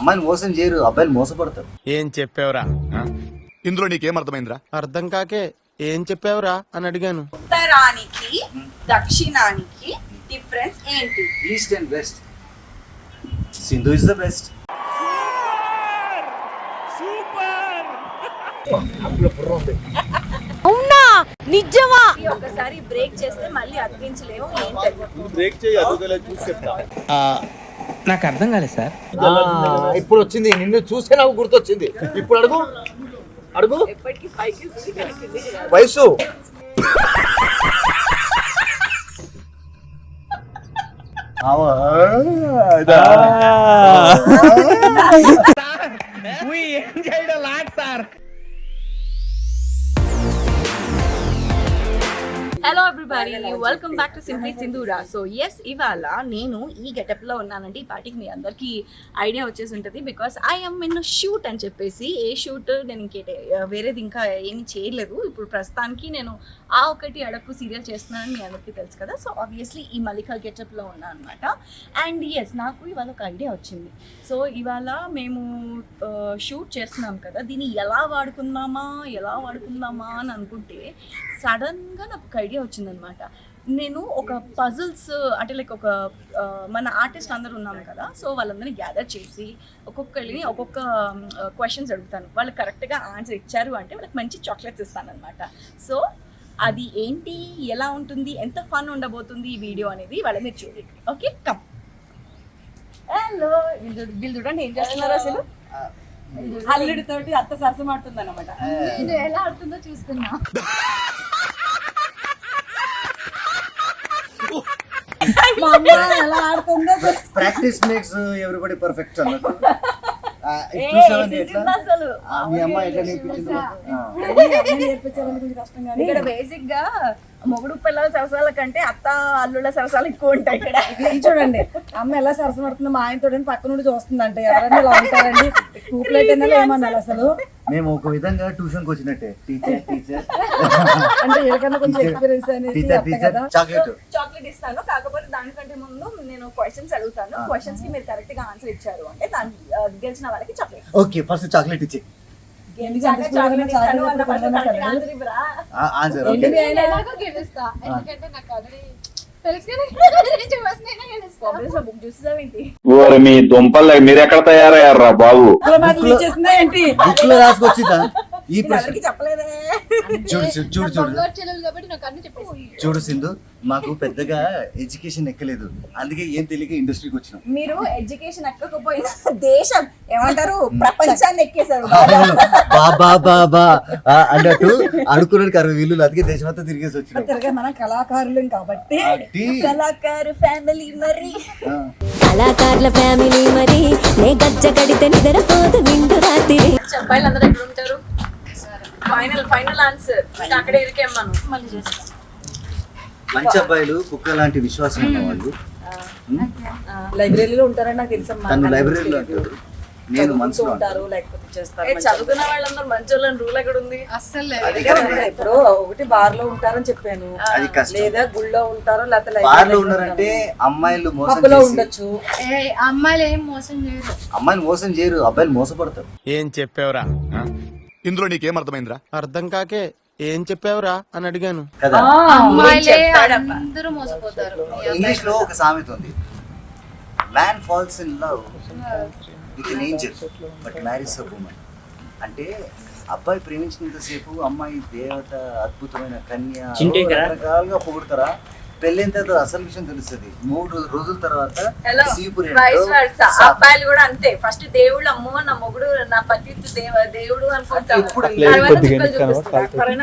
అమ్మాయిని మోసం చేయరు, అబ్బాయిలు మోసపడతారు. ఏం చెప్పావురా? ఇందులో నీకేం అర్థమైందిరా? అర్థం కాకే ఏం చెప్పావురా అని అడిగాను. ఉత్తరానికి దక్షిణానికి డిఫరెన్స్ ఏంటి? East and west. Sindhu is the best. అవునా నిజమా? ఒకసారి బ్రేక్ చేస్తే మళ్ళీ అతికించలేము. బ్రేక్ చేయి, అదుగలే చూసి చెప్తా. నాకు అర్థం కాలేదు సార్. ఇప్పుడు వచ్చింది, నిన్ను చూస్తే నాకు గుర్తొచ్చింది. ఇప్పుడు అడుగు అడుగు. ఎప్పటికీ పైకి వయసు hello everybody, welcome back to simply Sindhura. So yes, ఇవాళ నేను ఈ గెటప్లో ఉన్నానండి. ఈ పార్టీకి మీ అందరికీ ఐడియా వచ్చేసి ఉంటుంది. బికాస్ ఐఎమ్ ఇన్ షూట్ అని చెప్పేసి, ఏ షూట్ నేను వేరేది ఇంకా ఏమీ చేయలేదు. ఇప్పుడు ప్రస్తుతానికి నేను ఆ ఒకటి అడక్కు సీరియల్ చేస్తున్నానని మీ అందరికీ తెలుసు కదా. సో ఆబ్వియస్లీ ఈ మల్లికా గెటప్లో ఉన్నాను అనమాట. అండ్ ఎస్, నాకు ఇవాళ ఒక ఐడియా వచ్చింది. సో ఇవాళ మేము షూట్ చేస్తున్నాం కదా, దీన్ని ఎలా వాడుకుందామా అని అనుకుంటే సడన్గా నాకు ఒక ఐడియా వచ్చిందనమాట. నేను ఒక పజిల్స్ అంటే లైక్ ఒక మన ఆర్టిస్ట్ అందరూ ఉన్నాము కదా, సో వాళ్ళందరినీ గ్యాదర్ చేసి ఒక్కొక్కరిని ఒక్కొక్క క్వశ్చన్స్ అడుగుతాను. వాళ్ళు కరెక్ట్గా ఆన్సర్ ఇచ్చారు అంటే వాళ్ళకి మంచి చాక్లెట్స్ ఇస్తాను అనమాట. సో అది ఏంటి, ఎలా ఉంటుంది, ఎంత ఫన్ ఉండబోతుంది ఈ వీడియో అనేది వాళ్ళ మీరు చూడండి. Okay, come. హలో, వీళ్ళు చూడండి ఏం చేస్తున్నారు అసలు. అల్లుడి తోటి అత్త సరసం ఆడుతుంది అనమాట. ఎలా ఆడుతుందో చూస్తున్నా. మా అమ్మ ఎలా ఆడుతుందో ప్రాక్టీస్ మేక్స్ ఎవ్రీబడి పర్ఫెక్ట్ అన్నట్టు. అసలు మీ అమ్మ ఎట్లా నేర్పించింది? ఇక్కడ బేసిక్ గా మొగుడు పిల్లల సరసాల కంటే అత్త అల్లుళ్ళ సరసాలు ఎక్కువ ఉంటాయి ఇక్కడ. చూడండి అమ్మ ఎలా సరసపడుతుందో, మా ఆయన తోటి పక్క నుండి చూస్తుందంటే ఎవరైనా ఇలా ఉంటారండి. టూప్లైట్ ఏమన్నారు అసలు. మేము ఒక విధంగా ట్యూషన్ కి వచ్చినట్టే, టీచర్ అంటే ఎవరికైనా కొంచెం ఎక్స్పీరియన్స్ అనేది టీచర్ చాక్లెట్ ఇస్తాను. కాకపోతే దానికంటే ముందు నేను క్వశ్చన్స్ అడుగుతాను. క్వశ్చన్స్ కి మీరు కరెక్ట్ గా ఆన్సర్ ఇచ్చారు అంటే దాన్ని గెలిచిన వాళ్ళకి చాక్లెట్. ఓకే, ఫస్ట్ చాక్లెట్ ఇచ్చి ఆన్సర్. మీ దుంపలు మీరు ఎక్కడ తయారయ్యారా బాబు? ఏంటి బుక్ లో రాసుకొచ్చిందా ఈ ప్రశ్న? చెప్పలేదే. చూడు సింధు, మాకు పెద్దగా ఎడ్యుకేషన్ ఎక్కలేదు, అందుకే ఏం తెలియక ఇండస్ట్రీకి వచ్చినాం. మీరు ఎడ్యుకేషన్ ఎక్కకపోయినా దేశం ఏమంటారు, ప్రపంచాన్ని ఎక్కేశారు. బాబా అన్నట్టు అనుకున్నానికి 60 ఇల్లు, అందుకే దేశం అంతా తిరిగేసి వచ్చినాం. మనం కళాకారులు కాబట్టి కళాకారు ఫ్యామిలీ మరి, కళాకారుల ఫ్యామిలీ మరి, నే గజ్జ కడితే నిద్రపోదు నిండు రాత్రి. అబ్బాయిలు అందరూ ఎక్కడ ఉంటారు? ఫైనల్ ఆన్సర్ అక్కడే ఇరికేం మనం మళ్ళీ చేస్తాం. మంచి అబ్బాయిలు కుక్క లాంటి విశ్వాసం ఉన్న వాళ్ళు లైబ్రరీలో ఉంటారని నాకు తెలుసు. తను లైబ్రరీలో ఉంటాడు, నేను మనసులో ఉంటారు లేకపోతే చేస్తారు. చదువుకున్న వాళ్ళందరూ మంచి వాళ్ళని రూల్ ఎక్కడ ఉంది? అస్సలు ఇప్పుడు ఒకటి బార్ లో ఉంటారని చెప్పాను, అది కష్టం. లేదా గుళ్ళో ఉంటారో లేకపోతే బార్ లో ఉన్నారంటే అమ్మాయిలు మోసం పబ్బులో ఉండొచ్చు. అమ్మాయిలు ఏం మోసం చేయరు, అమ్మాయిని మోసం చేయరు, అబ్బాయిలు మోసపడతారు. ఏం చెప్పావురా? ఇందులో నీకేం అర్థమైందిరా? అర్థం కాకే ఏం చెప్పావురా అని అడిగాను కదా. అందరూ మోసపోతారు. ఇంగ్లీష్ లో ఒక సామెత ఉంది, man falls in love with an angel but marries a woman. అంటే అబ్బాయి ప్రేమించినంతసేపు అమ్మాయి దేవత, అద్భుతమైన కన్య, రకరకాలుగా పొగుడతారా, పెళ్ళైన తర్వాత అసలు విషయం తెలుస్తుంది 3 రోజుల తర్వాత. అబ్బాయిలు కూడా అంతే, ఫస్ట్ దేవుడు అమ్మో నా మొగుడు నా పతి దేవుడు అనుకుంటారు.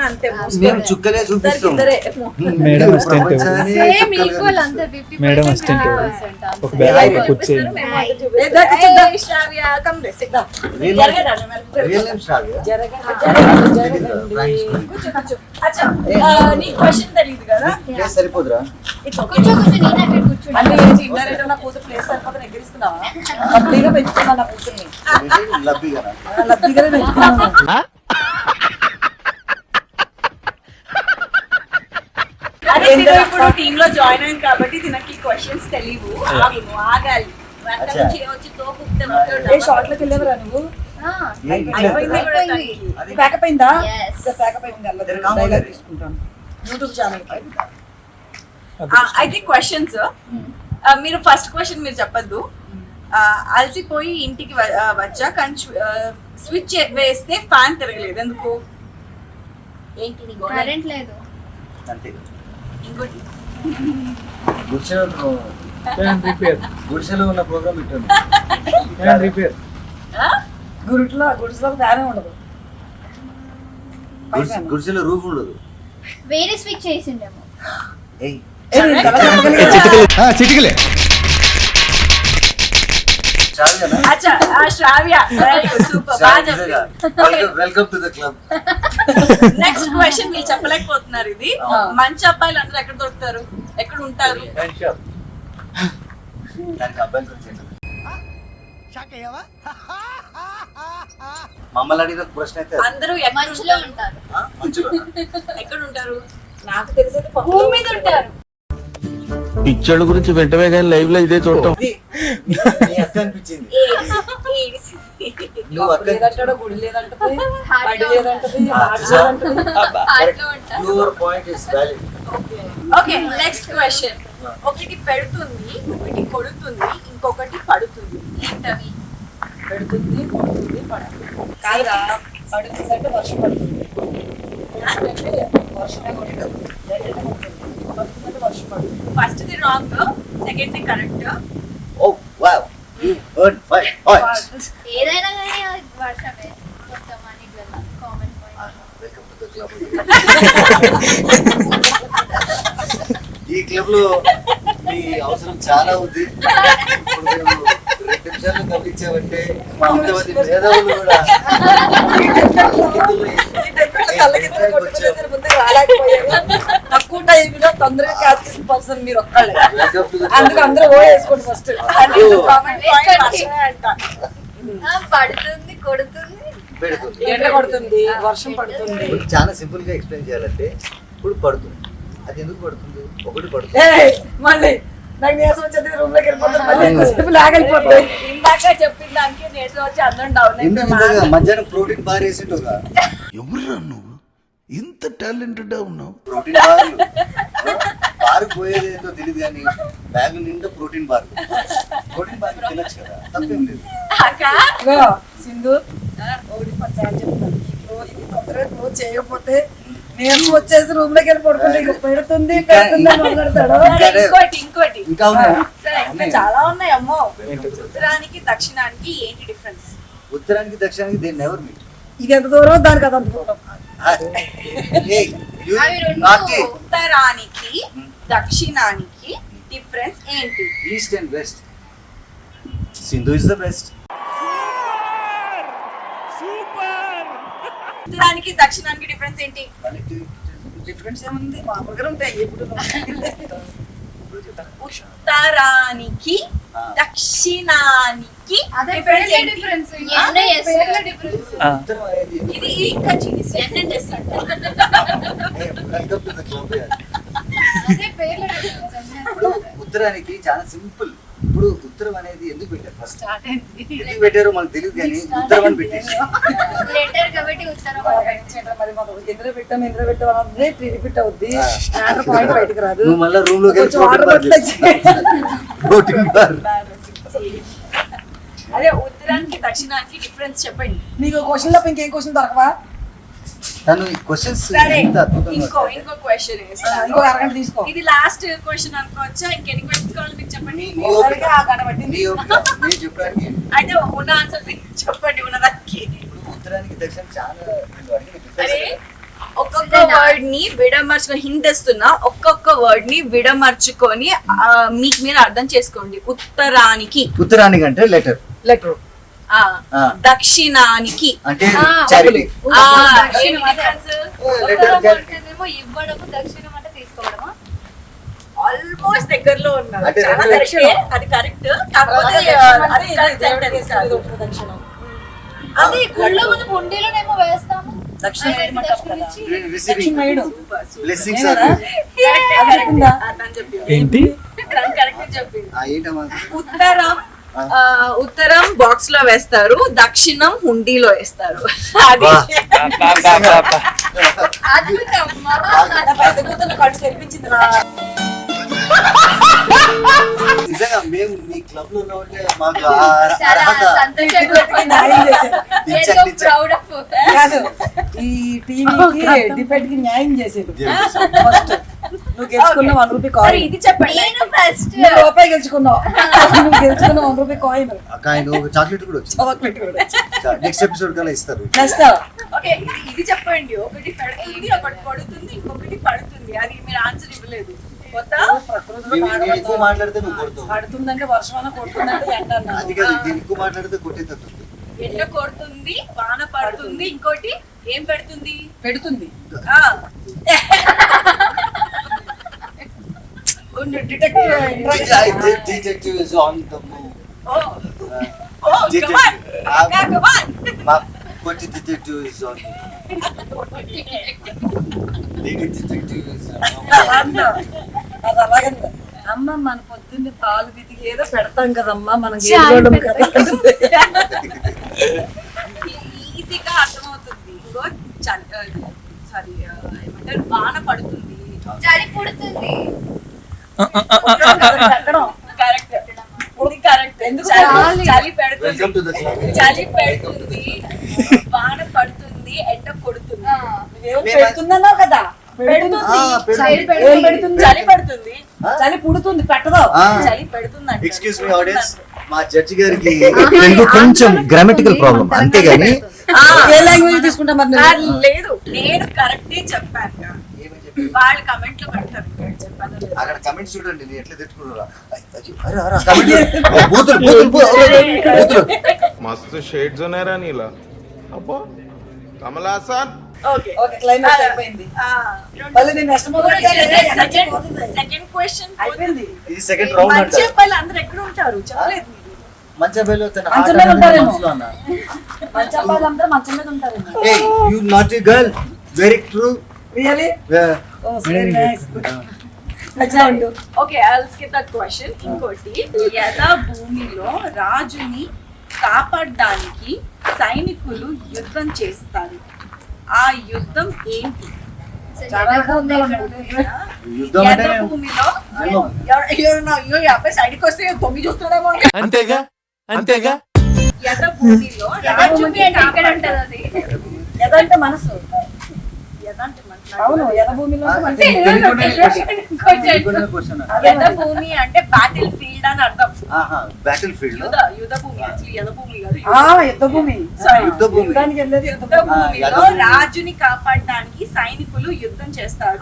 అంతే, మేము చుక్కలే చూపిస్తాం. తెలియదు కదా, సరిపోదురా? ఇప్పుడు టీమ్ లో జాయిన్ అయింది కాబట్టి దీనికి క్వశ్చన్స్ తెలియవు. ఆగాలి వెనక అచ్చా. నుంచి వచ్చి తోపుతే ఏ షార్ట్ లోకి వెళ్ళేవరా నువ్వు అయిపోయింది కూడా అది ప్యాకప్ అయిందా Yes. ప్యాకప్ అయింది Then come on, dialogue Larry. తీసుకుంటాను యూట్యూబ్ ఛానల్ అయితే క్వశ్చన్స్ మీరు ఫస్ట్ క్వశ్చన్ మీరు చెప్పద్దు. అలసిపోయి ఇంటికి వచ్చాక స్విచ్ వేస్తే ఫ్యాన్ తిరగలేదు ఎందుకు? ఏంటి నీ గోల? కరెంట్ లేదు. అంతే. ఇంకోటి గుడిసెలో ఉన్న ప్రోగ్రామ్ పెట్టాను. గుడిసెలో ఫ్యానే ఉండదు గుడిసెలో రూఫ్ ఉండదు. వేరే స్విచ్ చేసిండేమో. ఏయ్ చిటికలే చాలు కదా. అచ్చా శ్రావ్య సూపర్ బాగా చెప్పారు. Welcome to the club. Next question మీరు చెప్పలేకపోతున్నారు. ఇది మంచి అబ్బాయిలు అందరూ ఎక్కడ దొరుకుతారు, ఎక్కడ ఉంటారు? దానికి అబ్బాయిల గురించి ఏంటది? మమ్మల్ని అడిగిన ప్రశ్న అయితే అది. అందరూ ఎక్కడ మంచులో ఉంటారు? ఉంటారు. మంచిగా ఎక్కడ ఉంటారు? నాకు తెలిసేది భూమి మీద ఉంటారు. పిచ్చోళ్ళ గురించి వెంటనే కానీ లైవ్ లో ఇదే చూడటం. నీ అక్క అనిపించింది. ఏడిసి. నువ్వు అక్క లేదంటాడు గుడి లేదంటది బడి లేదంటది ఆ, ఆట లేదంటది హార్ట్లో ఉంటారు. Your point is valid. Okay next question. ఒకటి పెడుతుంది, ఒకటి కొడుతుంది, ఇంకొకటి పడుతుంది. ఏంటవి? పెడుతుంది కొడుతుంది పడుతుంది కాదురా పడుతుంది అంటే వర్షం పడుతుంది అంటే వర్షమే కొడుతుంది లేదంటే కొడుతుంది పడుతుంది అంటే వర్షం పడుతుంది first the wrong, second the correct. Oh wow you earn 5 points. ఏదైనా కానీ వర్షమే కొంచెం అని comment point. Welcome to the club. ఈ క్లబ్ లో మీ అవసరం చాలా ఉంది. ఇప్పుడు మేము 2 నిమిషాలు గమనించామంటే ఇంతమంది మేధావులు కూడా తక్కువ టైంలో తొందరగా క్యాచ్ చేసిన పర్సన్ మీరు ఒక్కళ్ళే. వెల్కమ్ టు ద అందుకు అందరూ ఓ వేసుకోండి ఫస్ట్ పడుతుంది కొడుతుంది. పెడుతుంది. ఎండ కొడుతుంది వర్షం పడుతుంది చాలా సింపుల్ గా ఎక్స్ప్లెయిన్ చేయాలంటే ఇప్పుడు పడుతుంది. అది ఎందుకు పడుతుంది? ఒకటి పడుతుంది. ఏయ్, మళ్ళీ నాకు నీరసం వచ్చేది రూమ్ లోకి వెళ్ళిపోతాను మళ్ళీ ఎక్కువసేపు లాగైపోతుంది ఇందాక చెప్పిన దానికి నేర్చుకు వచ్చి అందరం డౌన్ ఎందుకు ఇంతగా మధ్యాహ్నం ప్రోటీన్ బార్ వేసింటుగా? ఎవరురా నువ్వు ఇంత టాలెంటెడ్ ఉన్నావు? ప్రోటీన్ బార్ బార్ పోయేది ఏంటో తెలియదు కానీ బ్యాగ్ నిండా ప్రోటీన్ బార్. ప్రోటీన్ బార్ తినచ్చు కదా, తప్పేం లేదు. ఇగో, సింధు ఒకటి 10 సార్లు చెప్తాను ఇది తొందరగా క్లోజ్ చేయకపోతే నేను వచ్చేసి రూమ్ లోకి వెళ్ళి పడుకుంటే ఇక పెడుతుంది పెడుతుంది అని మాట్లాడతాడు ఇంకోటి ఇంకా ఉన్నాయా? సరే ఇంకా చాలా ఉన్నాయి. అమ్మో, ఉత్తరానికి దక్షిణానికి ఏంటి డిఫరెన్స్? ఉత్తరానికి దక్షిణానికి దే నెవర్ మీట్. ఇది ఎంత దూరం దానికి అది అంత దూరం అవి రెండు ఉత్తరానికి దక్షిణానికి డిఫరెన్స్ ఏంటి? East and west. Sindhu is the best. ఉత్తరానికి దక్షిణానికి డిఫరెన్స్ ఏంటి? డిఫరెన్స్ ఏముంది మామూలుగా ఉంటాయి ఎప్పుడు ఉత్తరానికి దక్షిణానికి అదే డిఫరెన్స్ పేర్లే ఏంటి? డిఫరెన్స్. ఎన్నో పేర్లే డిఫరెన్స్. ఉత్తరం అనేది ఇది ఇంకా జీనిస్ ఎన్ఎన్ఎస్ అంట. Welcome to the club. అదే పేర్లే డిఫరెన్స్. ఉత్తరానికి చాలా సింపుల్. ఇప్పుడు ఉత్తరం అనేది ఎందుకు పెట్టారు? ఫస్ట్ ఎందుకు పెట్టారో మనకు తెలియదు కానీ ఉత్తరం అని పెట్టేసి లెటర్ కాబట్టి ఉత్తరం మరి మాకు ఇంద్ర పెట్టాం అన్నది రిపీట్ అవుద్ది ఆర్డర్ పాయింట్ బయటకు రాదు నువ్వు మళ్ళీ రూమ్ లోకి కొంచెం వాటర్ ప్రోటీన్ బార్. అదే ఉత్తరానికి దక్షిణానికి డిఫరెన్స్ చెప్పండి. నీకు క్వశ్చన్ తప్ప ఇంకేం క్వశ్చన్ దొరకవా తను ఈ క్వశ్చన్స్ సరే ఎంత అద్భుతంగా ఇంకో క్వశ్చన్ ఇంకో అరగంట తీసుకో ఇది లాస్ట్ క్వశ్చన్ అనుకోవచ్చా? ఇంకెన్ని క్వశ్చన్స్ కావాలి మీకు చెప్పండి. నీ ఓపిక, అలాగే ఆ గంట పట్టింది. నీ ఓపిక, నేను చెప్పడానికి అయితే ఉన్న ఆన్సర్ చెప్పండి ఉన్నదానికి. ఇప్పుడు ఉత్తరానికి దక్షిణ చాలా నువ్వు అడిగిన అరే difference. ఒక్కొక్క వర్డ్ ని విడమర్చుకొని హింట్ ఇస్తున్నా, ఒక్కొక్క వర్డ్ ని విడమర్చుకొని మీకు మీరు అర్థం చేసుకోండి. ఉత్తరానికి ఉత్తరానికి అంటే లెటర్, లెటర్ ఆ, దక్షిణానికి అంటే చారిటీ. ఏమో ఇవ్వడము దక్షిణం అంటే తీసుకోవడమా. ఆల్మోస్ట్ దగ్గరలో ఉన్నారు. అంటే చాలా రెండు కరెక్టే, అది కరెక్ట్. కాకపోతే అది correct sentence కాదు. దక్షిణం అది గుళ్ళో మనం హుండీలోనేమో వేస్తాము. దక్షిణం ఆయన వేయమంటావు దక్షిణం కదా. ఇచ్చి రిసీవింగ్ దక్షిణ వేయడం బ్లెస్సింగ్స్ నేనేనా? Correct, అది చెప్పిందా? అతను చెప్పింది. ఏంటి? తను correct గా చెప్పింది. ఏంటమ్మా? ఉత్తరం ఉత్తరం బాక్స్ లో వేస్తారు, దక్షిణం హుండీలో వేస్తారు. అది అద్భుతం నా పెద్ద కూతురు ఖర్చు తెప్పించింది రా. నిజంగా మేము మీ క్లబ్ లో ఉన్నామంటే మాకు చాలా సంతోషంగా న్యాయం చేశారు. ప్రౌడ్ ఆఫ్ కాదు, ఈ టీవీకి డిబేట్ కి న్యాయం చేసేది. ఫస్ట్ నువ్వు గెలుచుకున్న 1 రూపీ కాయిన్. ఇది చెప్పండి. నేను ఫస్ట్ రూపాయి గెలుచుకున్నావు. నువ్వు గెలుచుకున్న 1 రూపీ కాయిన్. చాక్లెట్ కూడా వచ్చింది. చాక్లెట్ కూడా. నెక్స్ట్ ఎపిసోడ్ కల్లా ఇస్తారు. నెక్స్ట్ ఓకే, ఇది చెప్పండి. ఒకటి పెడుతుంది, ఒకటి పడుతుంది, ఇంకొకటి పడుతుంది. అది మీరు ఆన్సర్ ఇవ్వలేదు. నేను ఎక్కువ మాట్లాడితే నువ్వు కొడతావు. పడుతుందంటే వర్షం కొడుతుందంటే ఎండ అన్నా. అది కాదు, నేను ఎక్కువ మాట్లాడితే కొట్టేటట్టుంది. ఎండ కొడుతుంది, వాన పడుతుంది, ఇంకోటి ఏం పెడుతుంది? పెడుతుంది. Detective is on the move. What detective is on the move? Lady detective is అది అలాగంది. అమ్మ మన పొద్దున్నే పాలు బితికి ఏదో పెడతాం కదమ్మా మనం గేదెగూడెం కదా. ఈజీగా అర్థమవుతుంది. ఇంకో సారీ ఏమంటారు, వాన పడుతుంది. చలి పుడుతుంది. Correct, correct. ఎందుకు? చలి పెడుతుంది, Welcome to the club. చలి పెడుతుంది, వాన పడుతుంది, ఎండ కొడుతుంది. నువ్వేమో పెడుతుందన్నావు కదా. పెడుతుంది. చలి ఏం పెడుతుంది? చలి పెడుతుంది, చలి పుడుతుంది పెట్టదు. చలి పెడుతుంది అంటే. ఎక్స్క్యూజ్ మీ ఆడియన్స్, మా జడ్జి గారికి తెలుగు కొంచెం గ్రామటికల్ ప్రాబ్లం, అంతేగాని ఏ లాంగ్వేజ్ తీసుకుంటా మరి నువ్వు? లేదు, నేను కరెక్టే చెప్పాను. వాళ్ళు కమెంట్ లో పెడతారు. చెప్పాను లేదా? అక్కడ కమెంట్స్ చూడండి, నేను ఎట్లా తిట్టుకున్నారా. బూతులు బూతులు. मस्त शेड जो नाही राणीला अप्पा कमला असा ఓకే, ఓకే, క్లైమాక్స్ అయిపోయింది. మళ్ళీ నేను నెక్స్ట్ సెకండ్ క్వశ్చన్ అయిపోయింది. ఇది సెకండ్ రౌండ్ మంచి అంటారు. అబ్బాయిలు అందరూ ఎక్కడ ఉంటారు? చెప్పలేదు మీరు. మంచి అబ్బాయిలు తన మంచం heart మీద ఉంటారేమో. మనసులో అన్న. మంచి అబ్బాయిలంతా మంచం మీద ఉంటారు. Hey, you naughty girl. Very true. Really? Yeah. Oh very nice. మంచిగా ఉండు. Okay, I'll skip that question. ఇంకోటి, యథ భూమిలో రాజుని కాపాడడానికి సైనికులు యుద్ధం చేస్తారు. ఆ యుద్ధం ఏంటి? యుద్ధం అంటే యథ భూమిలో అబ్బాయి సైడ్కి వస్తే తొంగి చూస్తున్నాడేమో. అంతేగా అంతేగా యథ భూమిలో రాజుకి అంటే ఇక్కడ ఉంటది అది. ఎదంటే మనసు. యథ అవును, ఎద భూమిలో కొంచెం క్వశ్చన్. యథ భూమి అంటే బ్యాటిల్ ఫీల్డ్ అని అర్థం. Battle field. యుద్ధ భూమి, యాక్చువల్లీ యథ భూమి కాదు. యుద్ధ భూమి. యుద్ధ భూమి. యుద్ధానికి వెళ్ళేది యుద్ధ యుద్ధ భూమి. భూమిలో రాజుని కాపాడడానికి సైనికులు యుద్ధం చేస్తారు.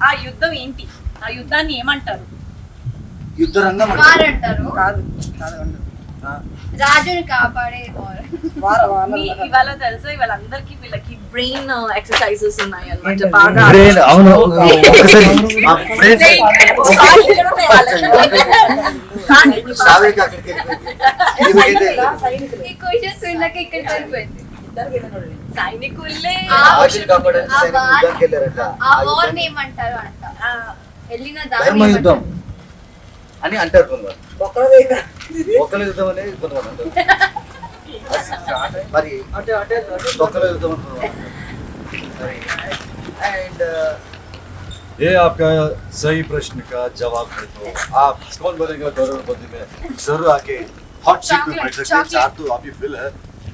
ఆ యుద్ధం ఏంటి? ఆ యుద్ధాన్ని ఏమంటారు? యుద్ధ రంగం వార్ అంటారు. కాదు కాదు. రాజుని కాపాడే వార్. ఇవాళ తెలుసా, ఇవాళ అందరికి వీళ్ళకి బ్రెయిన్ ఎక్సర్సైజెస్ ఉన్నాయి అన్నమాట. ఏంటది? బాగా బ్రెయిన్. అవును, ఒకసారి మా బ్రెయిన్ సావేకి అక్కడికి వెళ్ళిపోయింది. ఈ క్వశ్చన్స్ విన్నాక ఇక్కడ సరిపోయింది. సైనికులే రాజుని కాపాడడానికి సైనికులు యుద్ధానికి వెళ్ళారట. ఆ వార్ ఏమంటారు అంట. వెళ్ళిన ధర్మ దాని యుద్ధం అని అంటారు కొంతమంది. ఒక్కడే ఒక్కల యుద్ధం అనేది కొంతమంది అంటారు. మరి ఒక్కల యుద్ధం అంటున్నారు. एंड ये आपका सही प्रश्न का जवाब है, तो आप कौन बनेगा करोड़पति में जरूर आके हॉट सीट पे बैठ सकते हैं. चार तो आप ही फिल है,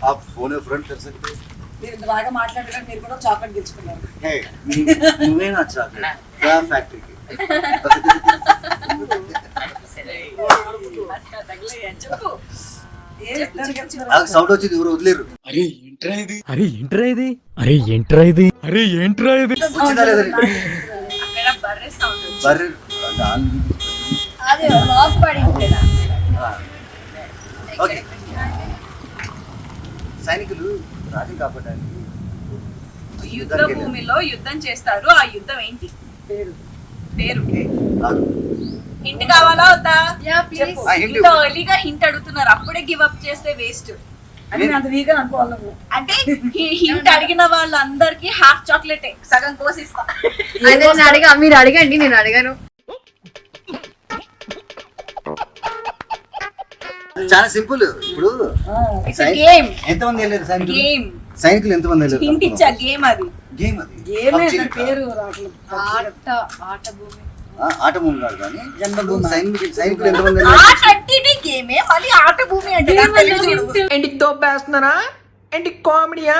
आप फोन फ्रंट कर सकते हैं. మీరు బాగా మాట్లాడారు. మీరు కూడా చాక్లెట్ గెలుచుకున్నారు. Hey, నువ్వేనా చాక్లెట్ దా ఫ్యాక్టరీకి చెప్పు. సౌండ్ వచ్చింది, ఎవరు వదిలేరు. వచ్చిందా లేదా? అక్కడ బర్రె సౌండ్ వచ్చింది. బర్రె అది లాక్ పడింది. ఓకే. సైనికులు రాజుని కాపాడడానికి యుద్ధ భూమిలో యుద్ధం చేస్తారు. ఆ యుద్ధం ఏంటి? పేరు. కాదు. హింట్ కావాలా వద్దా? Yeah, please. చెప్పు. hint ఇంత ఎర్లీగా హింట్ అడుగుతున్నారు, అప్పుడే గివ్ అప్ చేస్తే వేస్ట్. అంటే నేను అంత వీక్ అనుకోవాలి నువ్వు. అంటే హింట్ అడిగిన వాళ్ళందరికీ హాఫ్ చాక్లెట్ సగం కోసిస్తా. అదే మీరు అడగండి, నేను అడగను. చాలా సింపుల్. ఇప్పుడు It's a game. ఎంతమంది వెళ్ళారు సైనికులు? Game. సైనికులు ఎంతమంది వెళ్ళారు? హింట్ ఇచ్చా, గేమ్ అది. గేమ్ అది. గేమే PUBG దాని పేరు రావట్లేదు. ఆట భూమి. ఆట భూమి కాదు కానీ జన్మభూమి. సైనికులు ఎంతమంది వెళ్ళారు? ఆట అంటే గేమే, మళ్ళీ ఆట భూమి అంటే నాకు తెలియదు. ఏంటి తోపేస్తున్నారా? ఏంటి కామెడీయా?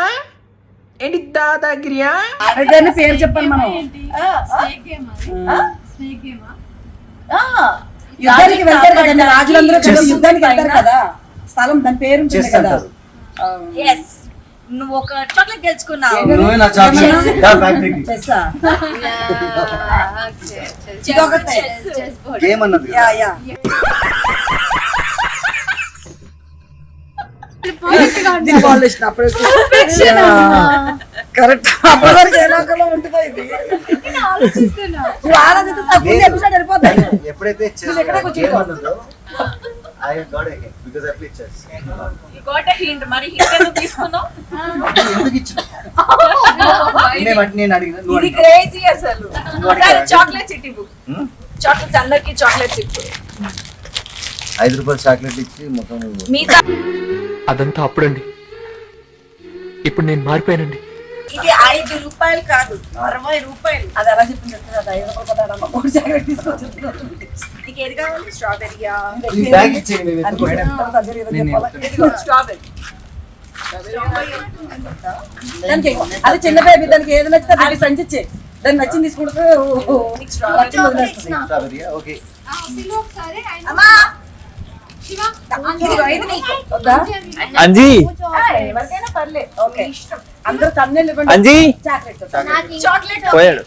ఏంటి దాదాగిరియా? అడగని పేరు చెప్పాలి మనం. స్నేక్ గేమ్ అది. స్నేక్ గేమా? యుద్ధానికి వెళ్తారు కదండి రాజులందరూ కలిసి యుద్ధానికి వెళ్తారు కదా, స్థలం దాని పేరు ఉంటుంది చెస్ కదా. అంటారు. ఎస్ నువ్వు ఒక చాక్లెట్ గెలుచుకున్నావు. నువ్వే నా చాక్లెట్. దా ఫ్యాక్టరీకి. చెస్సా? ఇదొకటే. గేమ్ అన్నది యా కదా. యా. దీని బాల్ ఇష్టం అప్పుడు కరెక్ట్. అప్పటి వరకు ఏ లోకంలో ఉంటుందో ఇది. నువ్వు ఆరాధిస్తే సబ్బులు ఎపిసోడ్ వెళ్ళిపోతాయి. ఎప్పుడైతే చెస్ ఎక్కడికి గేమ్ వచ్చేసావు? అన్నదో I got a hint because I play chess. Got a hint, మరి హింట్ ఎందుకు తీసుకున్నావు? ఎందుకు ఇచ్చిన? నేను అడిగిన నువ్వు ఇది అడిగినావు. క్రేజీ అసలు. అడిగావా? చాక్లెట్స్ ఇటు హ్మ్? చాక్లెట్స్ అందరికి చాక్లెట్స్ ఇటు. 5 రూపాయలు చాక్లెట్ ఇచ్చి మొత్తం మిగతా అదంతా అప్పుడండి. ఇప్పుడు నేను మారిపోయానండి. ఇది 5 రూపాయలు కాదు, 60 రూపాయలు. అది ఎలా చెప్పింది? అది 5 రూపాయలు పదాడమ్మ, 3 జాగ్రత్త తీసుకొచ్చి నీకు ఏది కావాలి? స్ట్రాబెరీయా? ఈ బ్యాగ్ ఇచ్చేయండి మేము ఎత్తుకుంటాం. స్ట్రాబెరీ. దానికి అది చిన్న బేబీ, దానికి ఏది నచ్చితే దానికి సంచి ఇచ్చే, దాన్ని నచ్చింది తీసుకుంటే నచ్చింది వదిలేస్తుంది. స్ట్రాబెరీయా? ఓకే. శివ ఒకసారి ఆయన అమ్మా శివ ఇది నీకు. వద్దా? అంజీ ఎవరికైనా పర్లేదు. ఓకే, అందరూ తమ్ముళ్ళు ఇవ్వండి. అంజీ చాక్లెట్ నాకు చాక్లెట్. పోయాడు.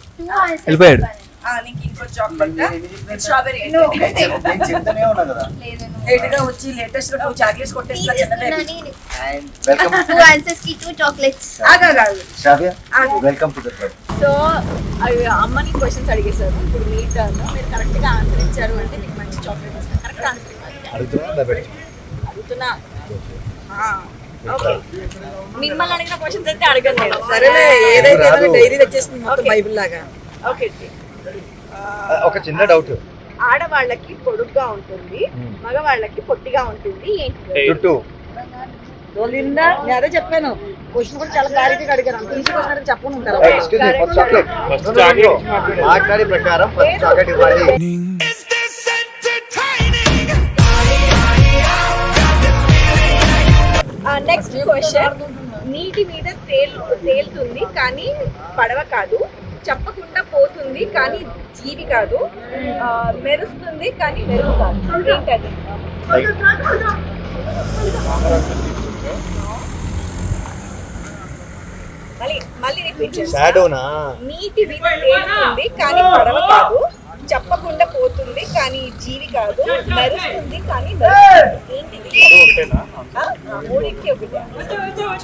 వెళ్ళిపోయాడు. నీకు ఇంకో చాక్లెట్. నేను స్ట్రాబెరీ. చెప్తూనే ఉన్నా కదా. లేదు లేట్ గా వచ్చి లేటెస్ట్ గా 2 చాక్లెట్స్ కొట్టేస్తా చిన్న బేబీ. అండ్ వెల్కమ్ 2 ఆన్సర్స్ కి 2 చాక్లెట్స్. ఆగాగాగు. Shravya, welcome to the club. So అమ్మని క్వశ్చన్స్ అడిగేశారు. ఇప్పుడు మీ టర్న్. మీరు కరెక్ట్ గా ఆన్సర్ ఇచ్చారు అంటే మీకు మంచి చాక్లెట్ ఇస్తాను. కరెక్ట్ ఆన్సర్ అడుగుతున్నా. ఓకే, మిమ్మల్ని అడిగిన క్వశ్చన్స్ అయితే అడగను నేను. సరేలే, ఏదైతే డైరీ తెచ్చేస్తుంది మొత్తం బైబిల్ లాగా. ఓకే, ఒక చిన్న డౌట్. ఆడవాళ్ళకి పొడుగ్గా ఉంటుంది, మగవాళ్ళకి పొట్టిగా ఉంటుంది. ఏంటి? చుట్టూ తోలిందా? నేను అదే చెప్పాను. క్వశ్చన్ కూడా చాలా క్లారిటీగా అడిగారు. అంత ఈజీ క్వశ్చన్ అయితే చెప్పను ఉంటారు. Excuse me, first chocolate. మాట్లాడే ప్రకారం ఫస్ట్ చాక్లెట్ ఇవ్వాలి. Next question. నీటి మీద తేలుతుంది కానీ పడవ కాదు, చెప్పకుండా పోతుంది కానీ జీవి కాదు, మెరుస్తుంది కానీ మెరుగు కాదు. ఏంటది? మళ్ళీ రిపీట్ చేస్తా. షాడోనా? నీటి మీద తేలుతుంది కానీ పడవ కాదు, చెప్పకుండా పోతుంది కానీ జీవి కాదు, మెరుస్తుంది కానీ మెరుస్తుంది. ఏంటిది? మూడింటికి ఒకటి.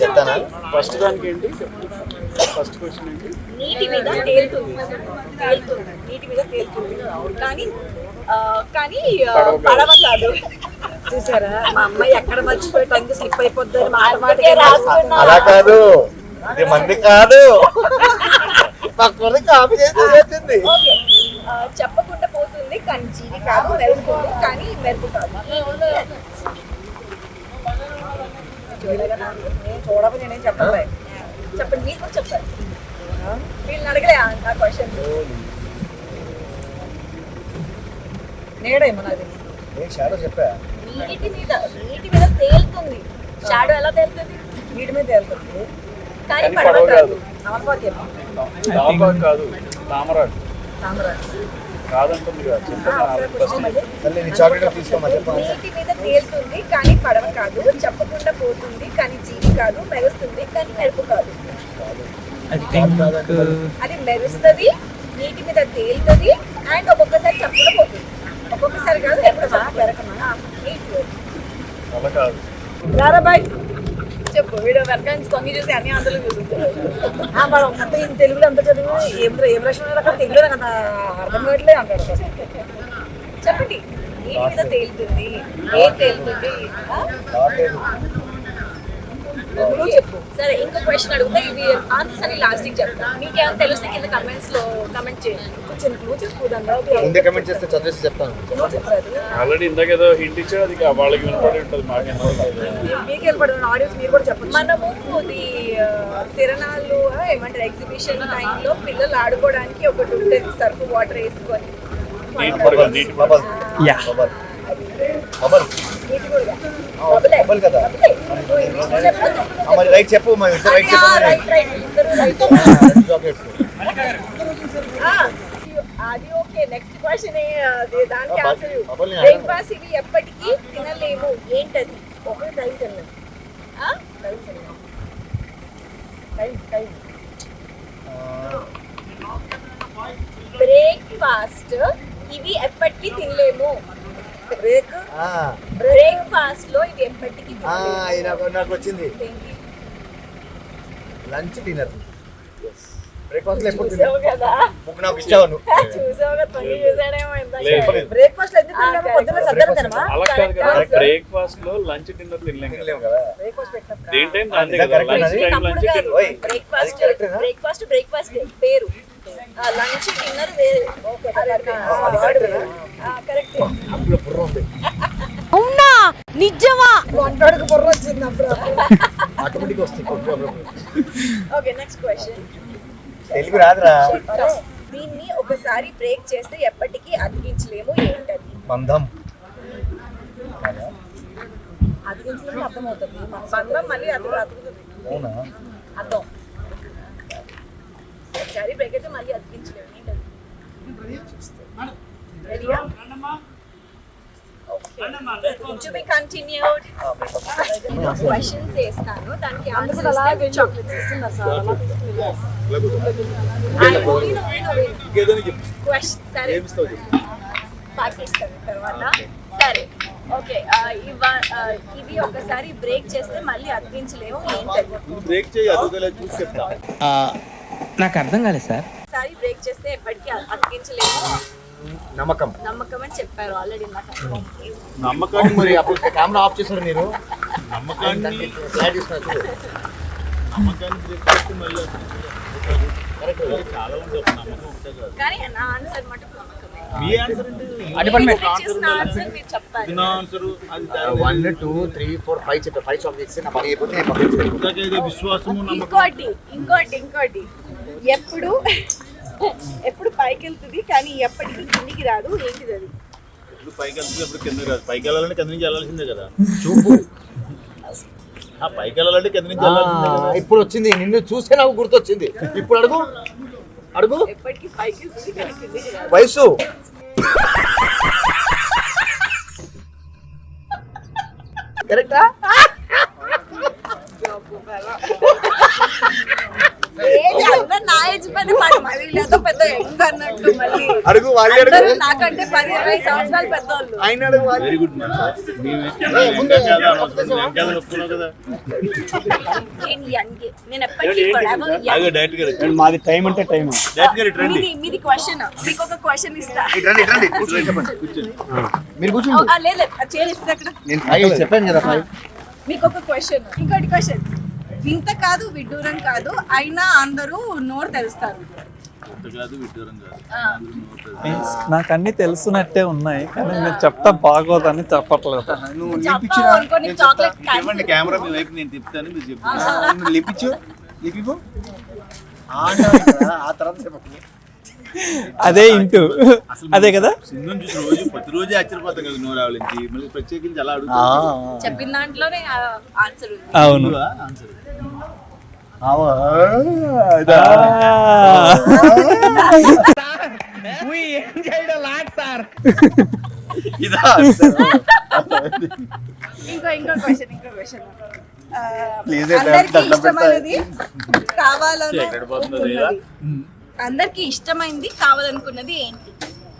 చెప్తానా? ఫస్ట్ దానికి ఏంటి? ఫస్ట్ క్వశ్చన్ ఏంటి? నీటి మీద తేలుతుంది, నీటి మీద తేలుతుంది కానీ పడవ కాదు. చూసారా, మా అమ్మాయి ఎక్కడ మర్చిపోయి టంగ్ స్లిప్ అయిపోద్ది మాట మాట అలా కాదు, ఇది మంది కాదు. కాపీ చేసింది. చెప్పకుండా పోతుంది కానీ జీవి కాదు, మెరుస్తుంది కానీ మెరుపు కాదు. చూడక నేనేం చెప్పలే. చెప్పండి, మీరు కూడా చెప్పండి. వీళ్ళని అడగలే ఆ క్వశ్చన్. నేడేమో నాకు తెలుసు. నేను షాడో చెప్పా. నీటి మీద తేలుతుంది. షాడో ఎలా తేలుతుంది? నీటి మీద వెళ్తుంది కానీ పడవ కాదు. అమర్పాకేమో కాదు, తామరాడు తామరాజు. కాదంటుంది కదా. మళ్ళీ నీ చాక్లెట్ తీసుకోమా చెప్పా. నీటి మీద తేలుతుంది కానీ పడవ కాదు, చెప్పకుండా పోతుంది కానీ జీవి కాదు, మెరుస్తుంది కానీ మెరుపు కాదు. అది మెరుస్తుంది, నీటి మీద తేలుతుంది అండ్ ఒక్కొక్కసారి చెప్పకుండా పోతుంది. ఒక్కొక్కసారి కాదు, ఎప్పుడు పెరగమా. అలా కాదు. రారా బాయ్. చెప్పు. వీడియో వెనక నుంచి తొంగి చూసి అన్ని ఆంధ్రలో చూసుకుంటారు. మనం మొత్తం ఈ తెలుగులో ఎంత చదివి ఏం రాసిన తెలుగులో నాకు అంత అర్థం కావట్లే అంటాడు. చెప్పండి. నీటి మీద తేలుతుంది, ఏం తేలుతుంది? నువ్వు చెప్పు. సరే ఇంకో క్వశ్చన్ అడుగుతా, ఇవి ఆన్సర్స్ అని లాస్ట్ కి చెప్తా. మీకేమైనా తెలిస్తే కింద కమెంట్స్ లో కమెంట్ చేయండి. నువ్వు చెప్పు ముందే కమెంట్ చేస్తే చదివేసి చెప్తాను. ఆల్రెడీ ఇందాక ఏదో హింట్ ఇచ్చా, అది వాళ్ళకి వినపడి ఉంటుంది, మాకేమో మీకు వెళ్ళిపడుతున్న ఆడియన్స్ మీరు కూడా చెప్పండి. మనము ఇది తిరణాలు ఏమంటారు ఎగ్జిబిషన్ టైంలో పిల్లలు ఆడుకోవడానికి ఒకటి ఉంటుంది, సర్ఫ్ వాటర్ వేసుకొని యా డబల్ కదా మరి రైట్ చెప్పు, మరి రైట్ చెప్పు. చాక్లెట్స్ అది ఓకే. నెక్స్ట్ క్వశ్చన్ దానికి ఆ, ఆన్సర్ బబుల్ ని బ్రేక్ఫాస్ట్ ఇవి ఎప్పటికీ తినలేము, ఏంటది? ఒకటి టైం తిన్నాను. బ్రేక్ఫాస్ట్ ఇవి ఎప్పటికీ తినలేము. బ్రేక్ బ్రేక్ఫాస్ట్ లో ఇవి ఎప్పటికీ నాకు వచ్చింది. లంచ్ డిన్నర్ బ్రేక్ఫాస్ట్ ఎప్పుడు చూసావు కదా, నాకు ఇచ్చావు. చూసావు కదా, తొంగి చూసాడేమో ఇందాక. బ్రేక్ఫాస్ట్ ఎందుకు తిన్నాము? పొద్దున్న సద్దరు తినమా? అలా కాదు కదా, బ్రేక్ఫాస్ట్ లో లంచ్ డిన్నర్ తినలేం కదా. బ్రేక్ఫాస్ట్ పెట్టినప్పుడు దేంటైం దాంతే కదా, లంచ్ టైం లంచ్ బ్రేక్ఫాస్ట్ పేరు, లంచ్ డిన్నర్ వేరే. కరెక్ట్. అవునా, నిజమా? వంటడికి బుర్ర వచ్చింది అప్పుడు. ఆటోమేటిక్ వస్తుంది. Okay, next question. తెలుగు రాదురా. దీన్ని ఒకసారి బ్రేక్ చేస్తే ఎప్పటికీ అతికించలేము, ఏంటది? బంధం. అతికించడం అర్థమవుతుంది. బంధం మళ్ళీ అతుకుతుంది. అవునా? అర్థం. ఒకసారి బ్రేక్ అయితే మళ్ళీ అతికించలేము, ఏంటది? రెడీయా? To be continued. క్వశ్చన్స్ వేస్తాను, దానికి ఆన్సర్ అలాగే చాక్లెట్స్ ఇస్తున్నారు సార్. అలా తీసుకుని క్వశ్చన్ సరే పాకిస్తాన్ తర్వాత సరే ఓకే. ఇవి ఒకసారి బ్రేక్ చేస్తే మళ్ళీ అతికించలేము, ఏంటది? బ్రేక్ చేయి, అదుగలే చూసి చెప్తా. నాకు అర్థం కాలేదు సార్. ఒకసారి బ్రేక్ చేస్తే ఎప్పటికీ అతికించలేము, నమ్మకం. నమ్మకం అని చెప్పారు ఆల్రెడీ. నమ్మకాన్ని మరి అప్పుడు కెమెరా ఆఫ్ చేశారు మీరు. నమ్మకాన్ని ఫ్లాట్ ఇస్తున్నారు. నమ్మకాన్ని బ్రేక్ చేస్తే మళ్ళీ చాలా ఉంది, ఒక నమ్మకం ఉంటుంది కదా. కానీ నా ఆన్సర్ మటుకు నమ్మకమే. మీ ఆన్సర్ అంటే చేసిన ఆన్సర్ మీరు చెప్పాలి. నా ఆన్సర్ అది 1 2 3 4 5 చెప్పారు. 5 చాక్లెట్స్ ఇస్తే నా పని అయిపోతే నేను పక్కన ఇందాక ఏదో విశ్వాసము నమ్మకం. ఇంకోటి ఎప్పుడు పైకి వెళ్తుంది కానీ ఎప్పటికీ కిందికి రాదు, ఏంటిది అది? ఇప్పుడు పైకి వెళ్తుంది, ఎప్పుడు కిందకి రాదు. పైకి వెళ్ళాలంటే కింద నుంచి వెళ్ళాల్సిందే కదా. చూపు. పైకి వెళ్ళాలంటే కింద నుంచి వెళ్ళాల్సిందే కదా. ఇప్పుడు వచ్చింది, నిన్ను చూస్తే నాకు గుర్తొచ్చింది. ఇప్పుడు అడుగు అడుగు. ఎప్పటికీ పైకి వెళ్తుంది కానీ కిందికి రాదు. వయసు. కరెక్టా? నా ఏజ్ పెద్ద యంగ్ అన్నట్టు మళ్ళీ అడుగు, వాళ్ళే అడుగు. అందరూ నాకంటే 10-20 సంవత్సరాలు పెద్దోళ్ళు. ఆయన అడుగు. Very good ma'am. నేను యంగ్, నేను ఎప్పటికీ forever young. డైరెక్ట్ గా మాది టైం అంటే టైం. డైరెక్ట్ గా రండి. మీది క్వశ్చన్, మీకు ఒక క్వశ్చన్ ఇస్తా. ఇట్రండి, ఇట్రండి. కూర్చోండి, చెప్పండి. మీరు కూర్చోండి. లేదు చైర్ ఇస్తా అక్కడ. నేను 5 చెప్పాను కదా. 5 మీకు ఒక క్వశ్చన్, ఇంకోటి క్వశ్చన్. వింత కాదు విడ్డూరం కాదు, అయినా అందరూ నోరు తెరుస్తారు. నాకు అన్ని తెలుసున్నట్టే ఉన్నాయి, కానీ మీరు చెప్తా బాగోదని చెప్పట్లేదు. నువ్వు చెప్పావు అనుకో, నీకు చాక్లెట్ ఇవ్వండి కెమెరా మీ వైపు, నేను తిప్పుతాను, మీరు చెప్పండి. లిపించు. లిపిపో. ఆ తర్వాత చెప్పు. అదే ఇంటూ అదే కదా. సింధుని చూసి ప్రతిరోజు ఆశ్చర్యపోతాం కదా, నోరు ఆవలించి మళ్ళీ ప్రత్యేకించి అలా అడుగు. చెప్పిన దాంట్లోనే ఆన్సర్ ఉంది. అవును. ఆన్సర్ ఇంకో క్వశ్చన్ అందరికి ఇష్టమైనది కావాలనుకున్నది, అందరికి ఇష్టమైంది కావాలనుకున్నది ఏంటి?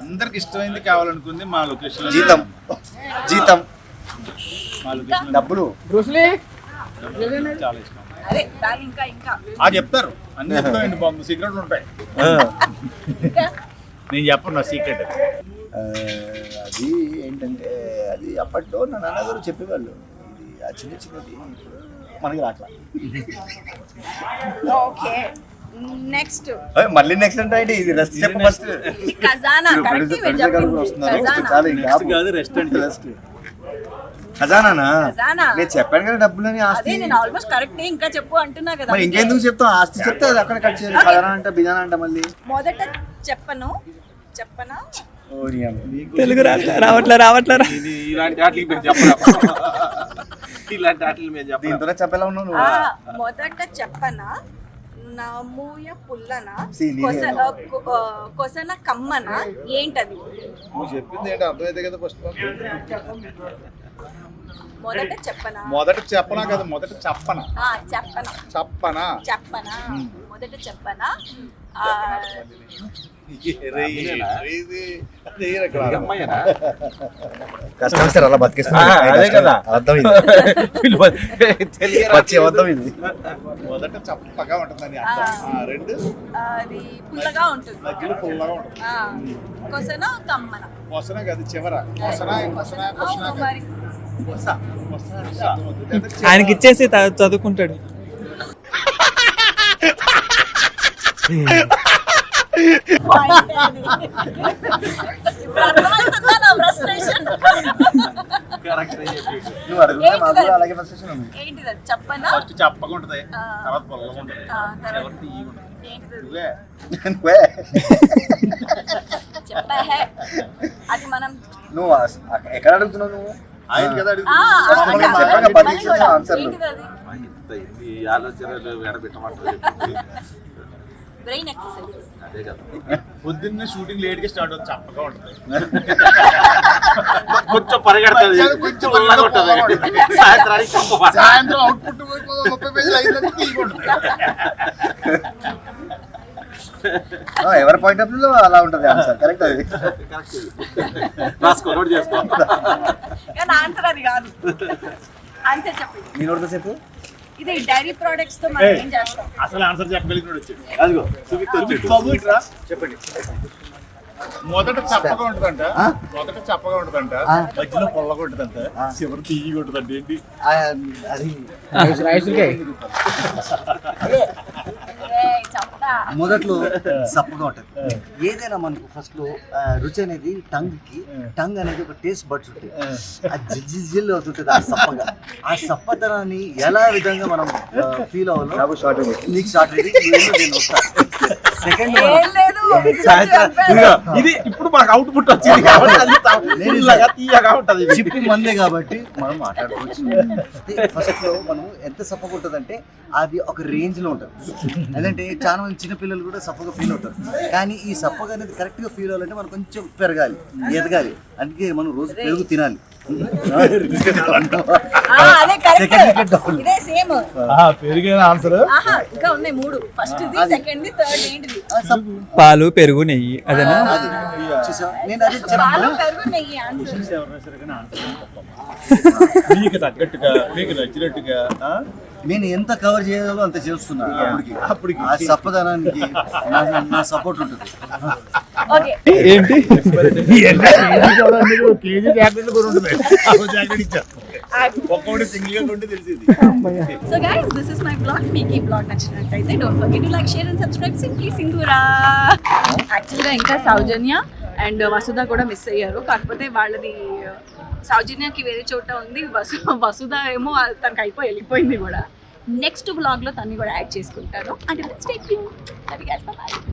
అందరికి ఇష్టమైంది కావాలనుకుంది మా లొకేషన్. జీతం. మా లొకేషన్ డబ్బులు. చాలా ఇష్టం. అదే దాని ఇంకా చెప్తారు అన్ని చెప్తామండి, బాబు సీక్రెట్లు ఉంటాయి. నేను చెప్పను నా సీక్రెట్. అది ఏంటంటే అది అప్పట్లో నా నాన్నగారు చెప్పేవాళ్ళు. చిన్న చిన్నది మనకి రాట్లా. ఓకే నెక్స్ట్ మళ్ళీ నెక్స్ట్ అంటే ఇది రెస్ట్ చెప్పు ఫస్ట్. ఖజానా కరెక్ట్ మీరు చెప్పింది ఖజానా ఖజానా. నేను చెప్పాను కదా డబ్బులని అదే ఆస్తి. నేను ఆల్మోస్ట్ కరెక్ట్ ఇంకా చెప్పు అంటున్నా కదా. మరి ఇంకెందుకు చెప్తాం? ఆస్తి చెప్తే అది అక్కడ కట్ చేయాలి. ఖజానా అంటే బిజానా అంటే మళ్ళీ మొదట చెప్పనా తెలుగు రావట్లే ఇలాంటి వాటికి మేము చెప్పరా ఇలాంటి వాటికి మేము చెప్పరా. దీంతోనే చెప్పేలా ఉన్నావు నువ్వు. మొదట చెప్పనా నమూయ పుల్లనా See, కొసన కమ్మనా ఏంటది? నువ్వు చెప్పింది ఏంటి అర్థమైతే కదా ఫస్ట్. మొదట చెప్పనా మొదట చెప్పనా కదా, మొదట చెప్పనా చెప్పనా చెప్పనా చెప్పనా మొదట చెప్పనా కష్టం సార్ అలా బతికిస్తున్నా. అదే కదా. అర్థం ఇది. వచ్చే అర్థం ఇది. మొదట చప్పగా ఉంటుందని రెండు అది పుల్లగా ఉంటుంది. మధ్యలో పుల్లగా ఉంటుంది. కొసన కమ్మన వసన కదా చివర వసన వసన అవును మరి. ఆయనకి ఇచ్చేసి చదువుకుంటాడు. ఇప్పుడు అర్థమవుతుందా నా ఫ్రస్ట్రేషన్? నువ్వు అడుగుతున్నా మాకు కూడా అలాగే frustration ఉంది. ఏంటిది అది? చెప్పనా ఫస్ట్ చెప్పగా ఉంటుంది, తర్వాత పుల్లగా ఉంటుంది, తర్వాత చివరి తీయగా ఉంటుంది. ఏంటిది? నువ్వే నువ్వే. చెప్పా హే అది మనం నువ్వు ఎక్కడ అడుగుతున్నావు నువ్వు? ఆయన కదా ఆ, అడుగుతుంది. ఆ, చెప్పండి, అది చెప్పండి, కాదు. పది మళ్ళీ ఇచ్చేసిన కూడా. ఆన్సర్లు. ఏంటిది అది? ఈ ఆలోచనలు ఎడబెట్టమంటారు. Brain exercise. అదే కదా. పొద్దున్నే షూటింగ్ లేట్ గా స్టార్ట్ అవుతుంది, చప్పగా ఉంటుంది. కొంచెం పరిగెడుతుంది, కొంచెం పుల్లగా ఉంటుంది. సాయంత్రానికి సాయంత్రం అవుట్పుట్ 30 పేజీలు అయిందంటే తీయగా ఉంటుంది. ఎవరి పాయింట్ ఆఫ్ వ్యూ అలా ఉంటుంది ఆన్సర్. కరెక్ట్ అది. రాసుకో, నోట్ చేసుకో. కానీ ఆన్సర్ అది కాదు. ఆన్సర్ చెప్పండి. నేను నోటితో చెప్పు. ఇది డైరీ ప్రొడక్ట్స్ తో మనం ఏం చేస్తాం? అసలు ఆన్సర్ చెప్పగలిగినాడు వచ్చాడు. అదిగో చూపిస్తాను. చెప్పండి. మొదట చప్పగా ఉంటుందంట, మొదట చప్పగా ఉంటుందంట, మధ్యలో పొల్లగా ఉంటుందంట, చివరి తీయగా ఉంటుందంట. ఏంటి అది చెప్తా. మొదట్లో సప్పగా ఉంటుంది. ఏదైనా మనకు ఫస్ట్ లో రుచి అనేది టంగ్ అనేది ఒక టేస్ట్ బడ్స్ ఉంటుంది. ఆ జిల్ అవుతుంటుంది ఆ సప్పగా. ఆ సప్పతనాన్ని ఎలా విధంగా మనం ఫీల్ అవ్వాలో నీకు షార్ట్ అయ్యి నేను వస్తాను. సెకండ్ ఏం లేదు. ఇది ఇప్పుడు మనకు అవుట్పుట్ వచ్చింది కాబట్టి అది పుల్లగా తీయగా ఉంటుంది. చిప్పు మందే కాబట్టి మనం మాట్లాడుకోవచ్చు. ఫస్ట్ లో మనం ఎంత సప్పగా ఉంటుంది అంటే అది ఒక రేంజ్ లో ఉంటుంది. ఎందుకంటే చాలా మంది చిన్న పిల్లలు కూడా సప్పగా ఫీల్ అవుతారు. కానీ ఈ సప్పగా అనేది కరెక్ట్ గా ఫీల్ అవ్వాలంటే మనం కొంచెం పెరగాలి, ఎదగాలి. అందుకే మనం రోజు పెరుగు తినాలి. అదే కరెక్ట్. ఇదే సేమ్. పెరిగిన ఆన్సర్ ఇంకా ఉన్నాయి 3. First the, second the, third ఏంటిది? పాలు పెరుగు నెయ్యి అదేనా? అది చూసా నేను అది పాలు చెప్పాను. పెరుగు నెయ్యి ఆన్సర్. మీకు తగ్గట్టుగా మీకు నచ్చినట్టుగా నేను ఎంత కవర్ చేయాలో అంత చేస్తున్నా. అప్పటికి ఆ సప్పదనానికి నా సపోర్ట్ ఉంటుంది. ఓకే ఏంటి? కేజీ జాకెట్లు కూడా ఉంటుంది. జాకెట్ ఇచ్చారు ఒక్కొక్కటి సింగిల్ గా ఉంటే తెలిసింది. So guys, this is my blog. మీకు ఈ బ్లాగ్ నచ్చినట్టయితే don't forget to like, share and subscribe simply Sindhura. యాక్చువల్గా ఇంకా సౌజన్య అండ్ వసుధ కూడా మిస్ అయ్యారు. కాకపోతే వాళ్ళది సౌజన్యకి వేరే చోట ఉంది, వసుధ ఏమో తనకి వెళ్ళిపోయింది కూడా. నెక్స్ట్ బ్లాగ్లో తన్ని కూడా యాడ్ చేసుకుంటాను. అంటే